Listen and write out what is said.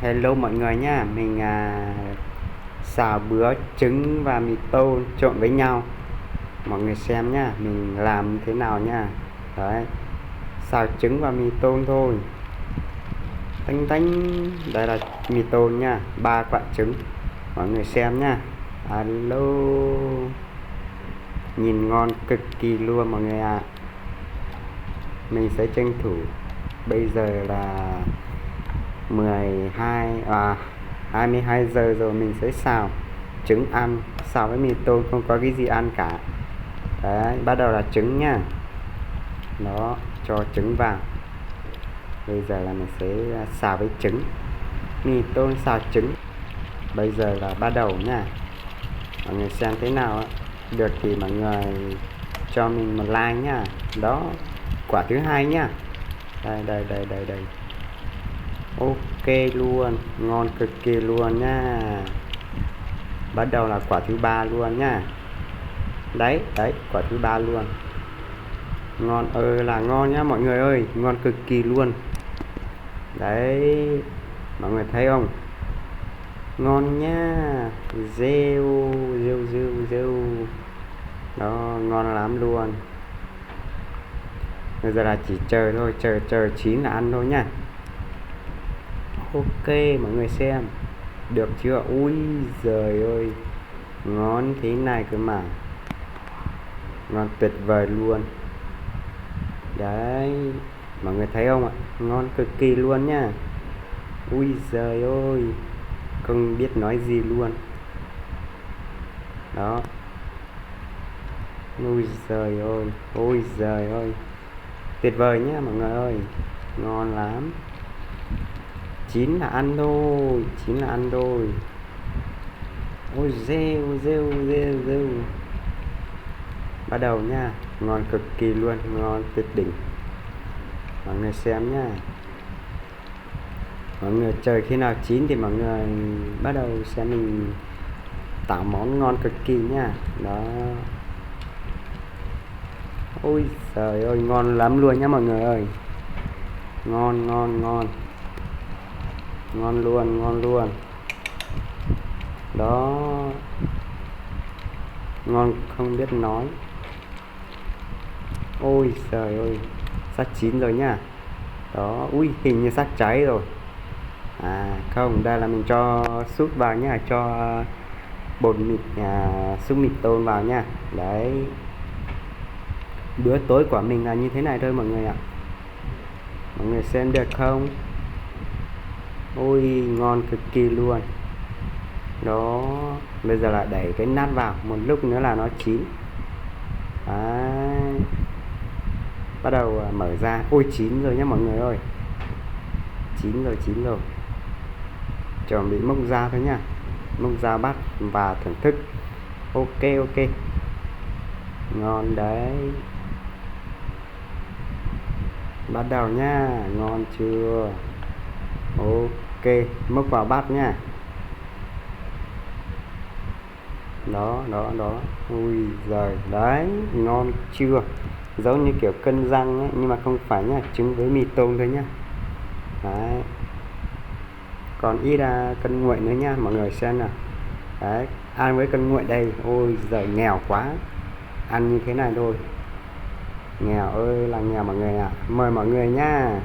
Hello mọi người nha, mình xào bữa trứng và mì tôm trộn với nhau. Mọi người xem nhá, mình làm thế nào nha. Đấy, xào trứng và mì tôm thôi. Tánh tánh, đây là mì tôm nha, 3 quả trứng. Mọi người xem nha. Alo, nhìn ngon cực kỳ luôn mọi người ạ. Mình sẽ tranh thủ. Bây giờ là 22 giờ rồi, mình sẽ xào trứng ăn, xào với mì tôm không có cái gì ăn cả. Đấy, bắt đầu là trứng nha. Đó, cho trứng vào. Bây giờ là mình sẽ xào với trứng, mì tôm xào trứng. Bây giờ là bắt đầu nha. Mọi người xem thế nào á, được thì mọi người cho mình một like nha. Đó, quả thứ hai nha. Đây. Ok luôn, ngon cực kỳ luôn nha. Bắt đầu là quả thứ ba luôn nha. Đấy, quả thứ ba luôn. Ngon ơi là ngon nhá mọi người ơi, ngon cực kỳ luôn. Đấy, mọi người thấy không? Ngon nhá. Rêu. Đó, ngon lắm luôn. Bây giờ là chỉ chờ thôi, chờ chín là ăn thôi nha. Ok mọi người xem, được chưa? Ui giời ơi, ngon thế này cơ mà, ngon tuyệt vời luôn. Đấy, mọi người thấy không ạ? Ngon cực kỳ luôn nha. Ui giời ơi, không biết nói gì luôn. Đó. Ui giời ơi, tuyệt vời nhá mọi người ơi, ngon lắm. Chín là ăn thôi. Ôi rêu. Bắt đầu nha, ngon cực kỳ luôn, ngon tuyệt đỉnh. Mọi người xem nha. Mọi người chờ khi nào chín thì mọi người bắt đầu xem mình tạo món ngon cực kỳ nha. Đó. Ôi trời ơi, ngon lắm luôn nhá mọi người ơi. Ngon luôn. Đó, ngon không biết nói. Ôi trời ơi, sắp chín rồi nha. Đó, ui hình như sắp cháy rồi. À không, đây là mình cho súp vào nha, cho bột mì, súp mì tôm vào nha. Đấy, bữa tối của mình là như thế này thôi mọi người ạ. Mọi người xem được không? Ôi ngon cực kỳ luôn. Đó, bây giờ là đẩy cái nắp vào, một lúc nữa là nó chín. Đấy, bắt đầu mở ra. Ôi chín rồi nhá mọi người ơi, chín rồi. Chuẩn bị múc ra thôi nha, múc ra bắt và thưởng thức. Ok, ngon đấy. Bắt đầu nha, ngon chưa? Ok, múc vào bát nha. Đó. Ui giời, đấy, ngon chưa? Giống như kiểu cân răng ấy, nhưng mà không phải nhá, trứng với mì tôm thôi nhá. Đấy, còn ít cân nguội nữa nha mọi người xem nào. Đấy, ăn với cân nguội đây. Ôi giời, nghèo quá, ăn như thế này thôi, nghèo ơi là nghèo mọi người ạ. Mời mọi người nha.